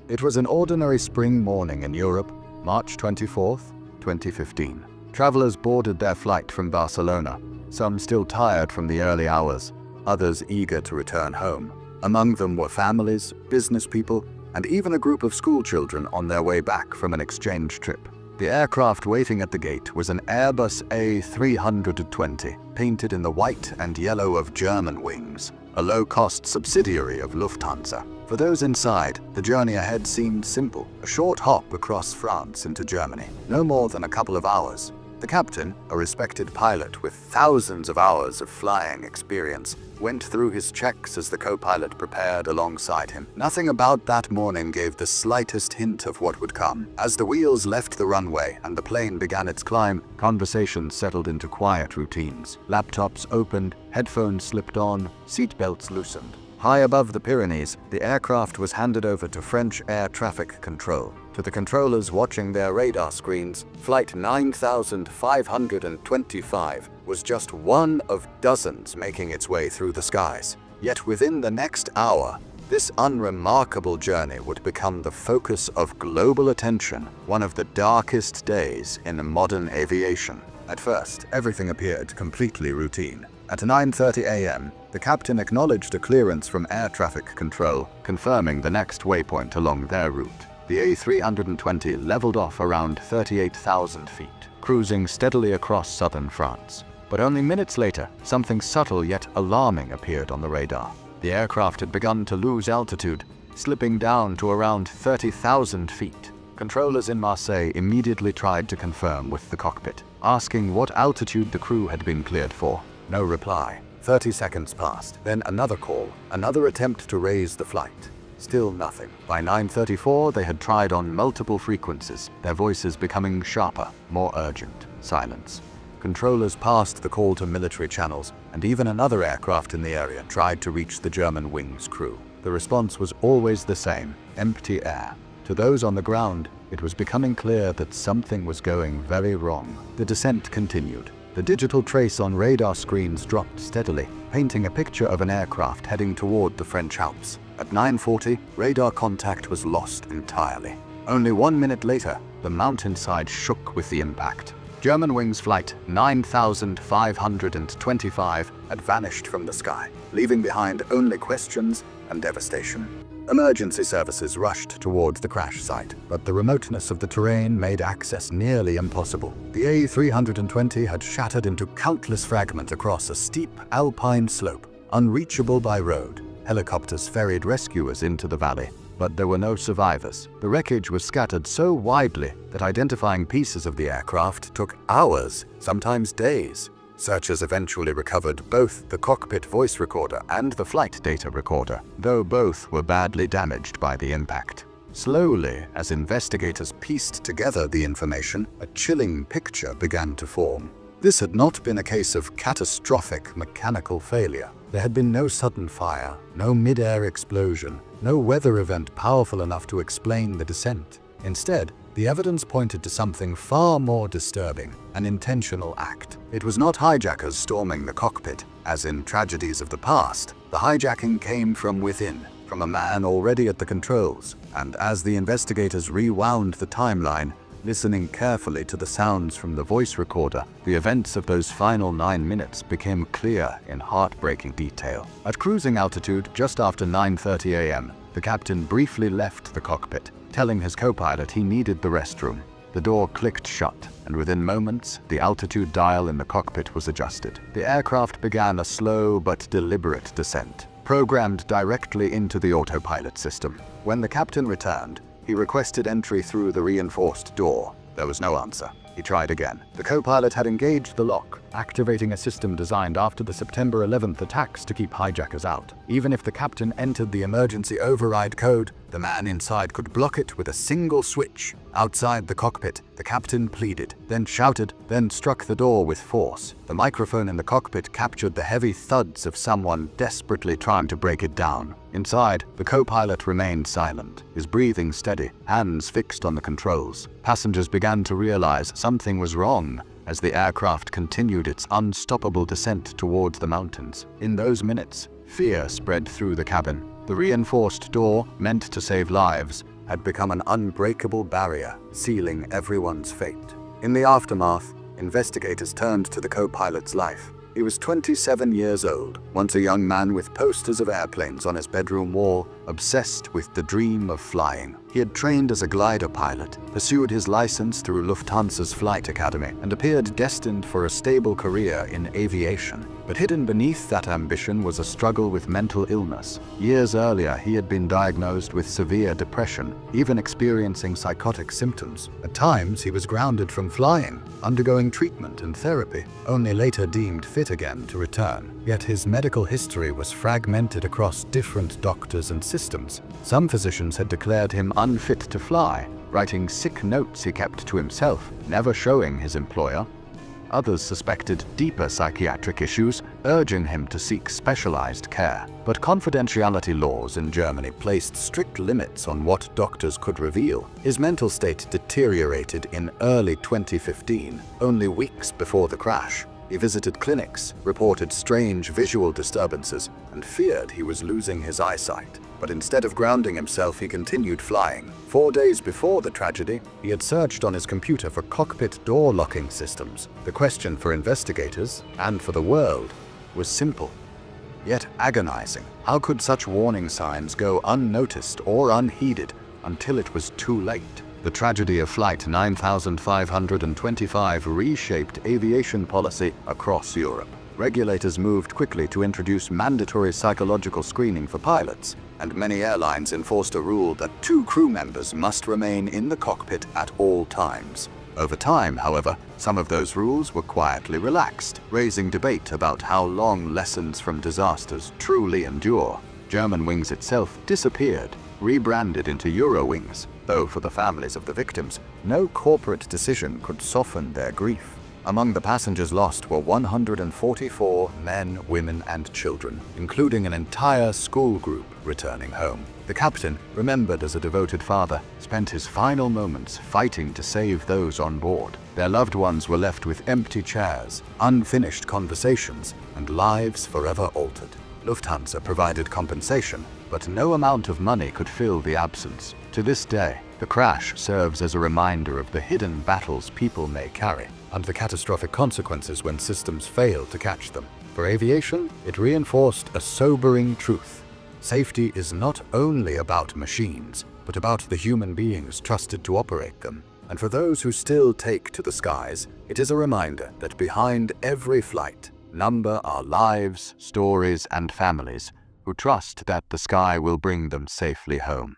It was an ordinary spring morning in Europe, March 24th, 2015. Travelers boarded their flight from Barcelona, some still tired from the early hours, others eager to return home. Among them were families, business people, and even a group of schoolchildren on their way back from an exchange trip. The aircraft waiting at the gate was an Airbus A320, painted in the white and yellow of Germanwings, a low-cost subsidiary of Lufthansa. For those inside, the journey ahead seemed simple, a short hop across France into Germany, no more than a couple of hours. The captain, a respected pilot with thousands of hours of flying experience, went through his checks as the co-pilot prepared alongside him. Nothing about that morning gave the slightest hint of what would come. As the wheels left the runway and the plane began its climb, conversations settled into quiet routines. Laptops opened, headphones slipped on, seatbelts loosened. High above the Pyrenees, the aircraft was handed over to French air traffic control. To the controllers watching their radar screens, Flight 9525 was just one of dozens making its way through the skies. Yet within the next hour, this unremarkable journey would become the focus of global attention, one of the darkest days in modern aviation. At first, everything appeared completely routine. At 9:30 a.m., the captain acknowledged a clearance from air traffic control, confirming the next waypoint along their route. The A320 leveled off around 38,000 feet, cruising steadily across southern France. But only minutes later, something subtle yet alarming appeared on the radar. The aircraft had begun to lose altitude, slipping down to around 30,000 feet. Controllers in Marseille immediately tried to confirm with the cockpit, asking what altitude the crew had been cleared for. No reply. 30 seconds passed, then another call, another attempt to raise the flight. Still nothing. By 9:34, they had tried on multiple frequencies, their voices becoming sharper, more urgent. Silence. Controllers passed the call to military channels, and even another aircraft in the area tried to reach the Germanwings crew. The response was always the same: empty air. To those on the ground, it was becoming clear that something was going very wrong. The descent continued. The digital trace on radar screens dropped steadily, painting a picture of an aircraft heading toward the French Alps. At 9:40, radar contact was lost entirely. Only 1 minute later, the mountainside shook with the impact. Germanwings Flight 9525 had vanished from the sky, leaving behind only questions and devastation. Emergency services rushed towards the crash site, but the remoteness of the terrain made access nearly impossible. The A320 had shattered into countless fragments across a steep alpine slope, unreachable by road. Helicopters ferried rescuers into the valley, but there were no survivors. The wreckage was scattered so widely that identifying pieces of the aircraft took hours, sometimes days. Searchers eventually recovered both the cockpit voice recorder and the flight data recorder, though both were badly damaged by the impact. Slowly, as investigators pieced together the information, a chilling picture began to form. This had not been a case of catastrophic mechanical failure. There had been no sudden fire, no mid-air explosion, no weather event powerful enough to explain the descent. Instead, the evidence pointed to something far more disturbing, an intentional act. It was not hijackers storming the cockpit, as in tragedies of the past. The hijacking came from within, from a man already at the controls, and as the investigators rewound the timeline, listening carefully to the sounds from the voice recorder, the events of those final 9 minutes became clear in heartbreaking detail. At cruising altitude just after 9:30 a.m., the captain briefly left the cockpit, telling his co-pilot he needed the restroom. The door clicked shut, and within moments, the altitude dial in the cockpit was adjusted. The aircraft began a slow but deliberate descent, programmed directly into the autopilot system. When the captain returned, he requested entry through the reinforced door. There was no answer. He tried again. The co-pilot had engaged the lock, activating a system designed after the September 11th attacks to keep hijackers out. Even if the captain entered the emergency override code, the man inside could block it with a single switch. Outside the cockpit, the captain pleaded, then shouted, then struck the door with force. The microphone in the cockpit captured the heavy thuds of someone desperately trying to break it down. Inside, the co-pilot remained silent, his breathing steady, hands fixed on the controls. Passengers began to realize something was wrong as the aircraft continued its unstoppable descent towards the mountains. In those minutes, fear spread through the cabin. The reinforced door, meant to save lives, had become an unbreakable barrier, sealing everyone's fate. In the aftermath, investigators turned to the co-pilot's life. He was 27 years old, once a young man with posters of airplanes on his bedroom wall, obsessed with the dream of flying. He had trained as a glider pilot, pursued his license through Lufthansa's flight academy, and appeared destined for a stable career in aviation. But hidden beneath that ambition was a struggle with mental illness. Years earlier, he had been diagnosed with severe depression, even experiencing psychotic symptoms. At times, he was grounded from flying, undergoing treatment and therapy, only later deemed fit again to return. Yet his medical history was fragmented across different doctors and systems. Some physicians had declared him unfit to fly, writing sick notes he kept to himself, never showing his employer. Others suspected deeper psychiatric issues, urging him to seek specialized care. But confidentiality laws in Germany placed strict limits on what doctors could reveal. His mental state deteriorated in early 2015, only weeks before the crash. He visited clinics, reported strange visual disturbances, and feared he was losing his eyesight. But instead of grounding himself, he continued flying. 4 days before the tragedy, he had searched on his computer for cockpit door locking systems. The question for investigators, and for the world, was simple, yet agonizing. How could such warning signs go unnoticed or unheeded until it was too late? The tragedy of Flight 9525 reshaped aviation policy across Europe. Regulators moved quickly to introduce mandatory psychological screening for pilots, and many airlines enforced a rule that 2 crew members must remain in the cockpit at all times. Over time, however, some of those rules were quietly relaxed, raising debate about how long lessons from disasters truly endure. Germanwings itself disappeared, rebranded into Eurowings, though for the families of the victims, no corporate decision could soften their grief. Among the passengers lost were 144 men, women, and children, including an entire school group returning home. The captain, remembered as a devoted father, spent his final moments fighting to save those on board. Their loved ones were left with empty chairs, unfinished conversations, and lives forever altered. Lufthansa provided compensation, but no amount of money could fill the absence. To this day, the crash serves as a reminder of the hidden battles people may carry, and the catastrophic consequences when systems fail to catch them. For aviation, it reinforced a sobering truth. Safety is not only about machines, but about the human beings trusted to operate them. And for those who still take to the skies, it is a reminder that behind every flight, number are lives, stories, and families who trust that the sky will bring them safely home.